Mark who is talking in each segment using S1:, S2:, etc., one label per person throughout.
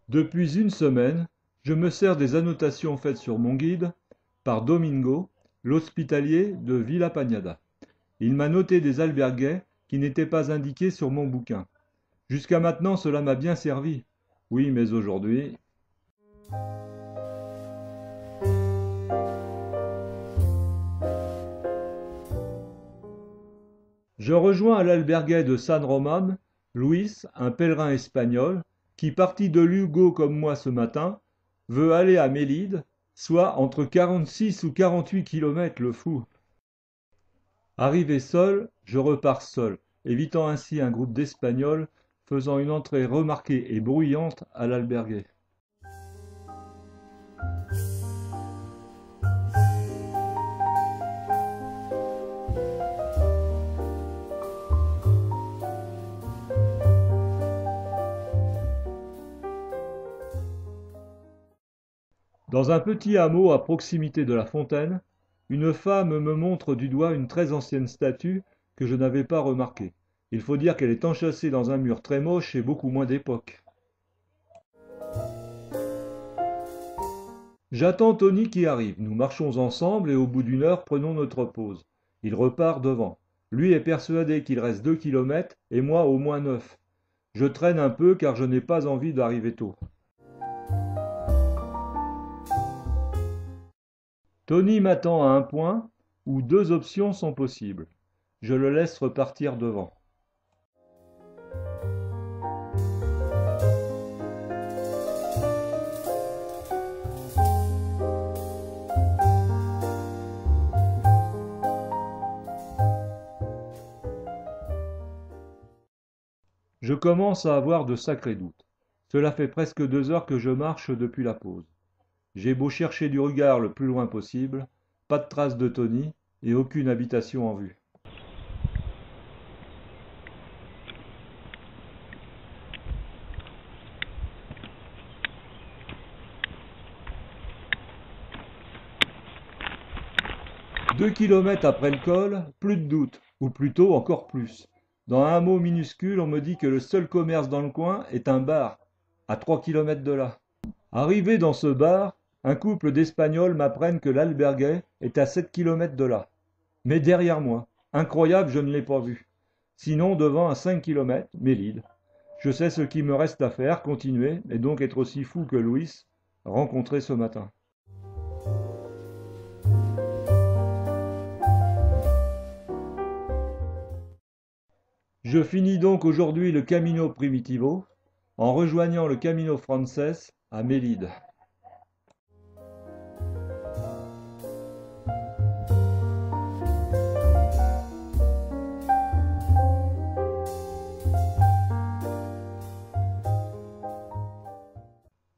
S1: Depuis une semaine, je me sers des annotations faites sur mon guide par Domingo, l'hospitalier de Villa Pagnada. Il m'a noté des albergues qui n'étaient pas indiqués sur mon bouquin. Jusqu'à maintenant, cela m'a bien servi. Oui, mais aujourd'hui... Je rejoins à l'albergue de San Román Luis, un pèlerin espagnol, qui, parti de Lugo comme moi ce matin, veut aller à Mélide, soit entre 46 ou 48 kilomètres, le fou. Arrivé seul, je repars seul, évitant ainsi un groupe d'Espagnols faisant une entrée remarquée et bruyante à l'albergue. Dans un petit hameau à proximité de la fontaine, une femme me montre du doigt une très ancienne statue que je n'avais pas remarquée. Il faut dire qu'elle est enchâssée dans un mur très moche et beaucoup moins d'époque. J'attends Tony qui arrive. Nous marchons ensemble et au bout d'une heure prenons notre pause. Il repart devant. Lui est persuadé qu'il reste 2 kilomètres et moi au moins 9. Je traîne un peu car je n'ai pas envie d'arriver tôt. Tony m'attend à un point où deux options sont possibles. Je le laisse repartir devant. Je commence à avoir de sacrés doutes. Cela fait presque 2 heures que je marche depuis la pause. J'ai beau chercher du regard le plus loin possible, pas de trace de Tony et aucune habitation en vue. Deux kilomètres après le col, plus de doute, ou plutôt encore plus. Dans un hameau minuscule, on me dit que le seul commerce dans le coin est un bar, à 3 kilomètres de là. Arrivé dans ce bar, un couple d'Espagnols m'apprennent que l'albergue est à 7 kilomètres de là. Mais derrière moi, incroyable, je ne l'ai pas vu. Sinon, devant à 5 kilomètres, Mélide. Je sais ce qu'il me reste à faire, continuer, et donc être aussi fou que Louis, rencontré ce matin. Je finis donc aujourd'hui le Camino Primitivo en rejoignant le Camino Frances à Mélide.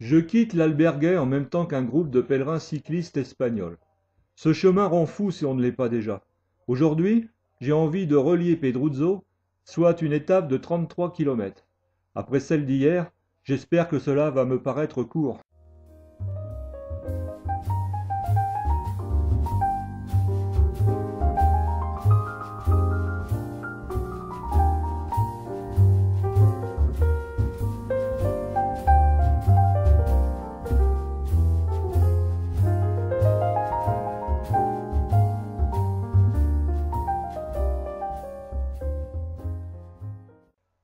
S1: Je quitte l'albergue en même temps qu'un groupe de pèlerins cyclistes espagnols. Ce chemin rend fou si on ne l'est pas déjà. Aujourd'hui, j'ai envie de relier Pedruzzo, soit une étape de 33 kilomètres. Après celle d'hier, j'espère que cela va me paraître court.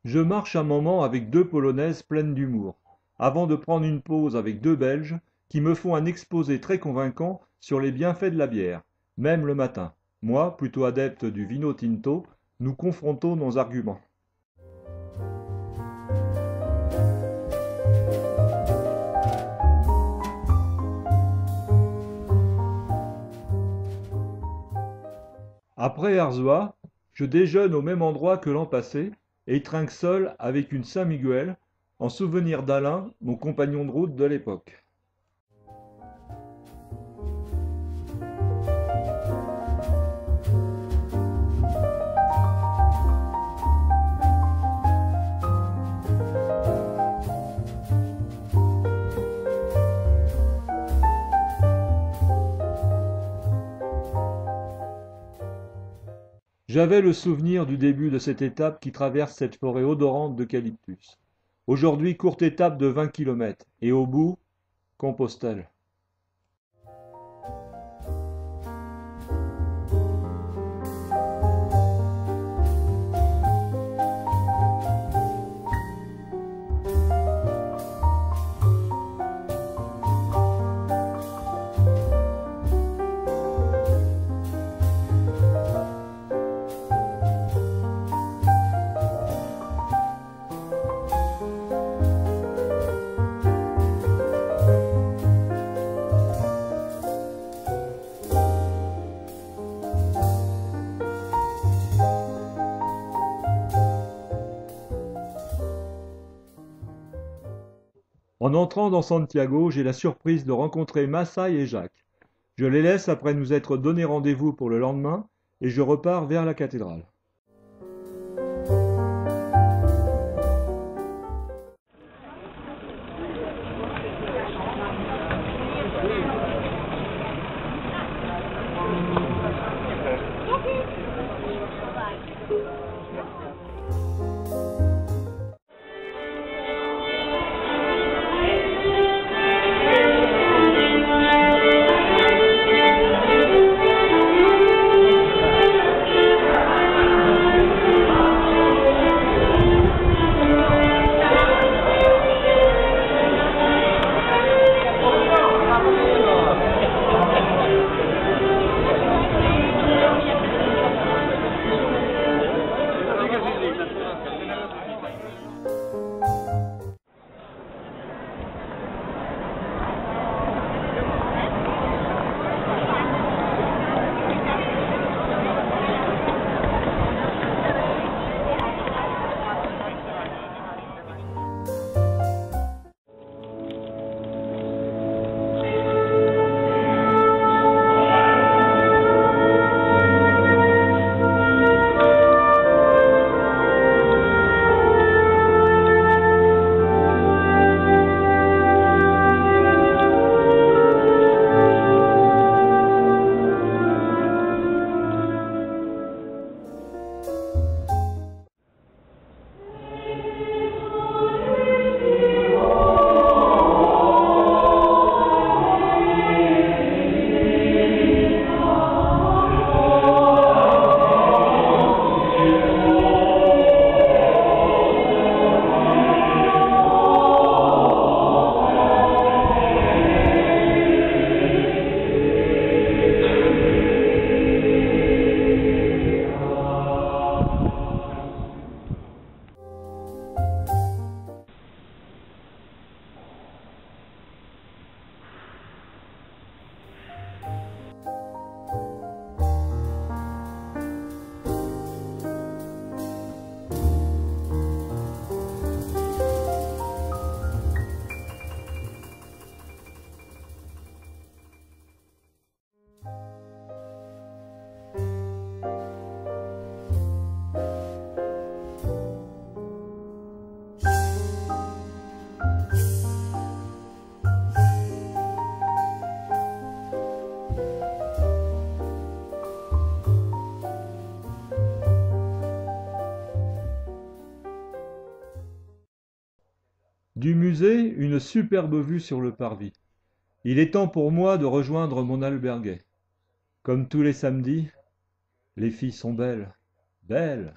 S1: Je marche un moment avec deux Polonaises pleines d'humour, avant de prendre une pause avec deux Belges qui me font un exposé très convaincant sur les bienfaits de la bière, même le matin. Moi, plutôt adepte du vino tinto, nous confrontons nos arguments. Après Arzois, je déjeune au même endroit que l'an passé et trinque seul avec une Saint-Miguel, en souvenir d'Alain, mon compagnon de route de l'époque. J'avais le souvenir du début de cette étape qui traverse cette forêt odorante d'eucalyptus. Aujourd'hui, courte étape de 20 km. Et au bout, Compostelle. En entrant dans Santiago, j'ai la surprise de rencontrer Massaï et Jacques. Je les laisse après nous être donné rendez-vous pour le lendemain et je repars vers la cathédrale. Du musée, une superbe vue sur le parvis. Il est temps pour moi de rejoindre mon alberguet. Comme tous les samedis, les filles sont belles, belles.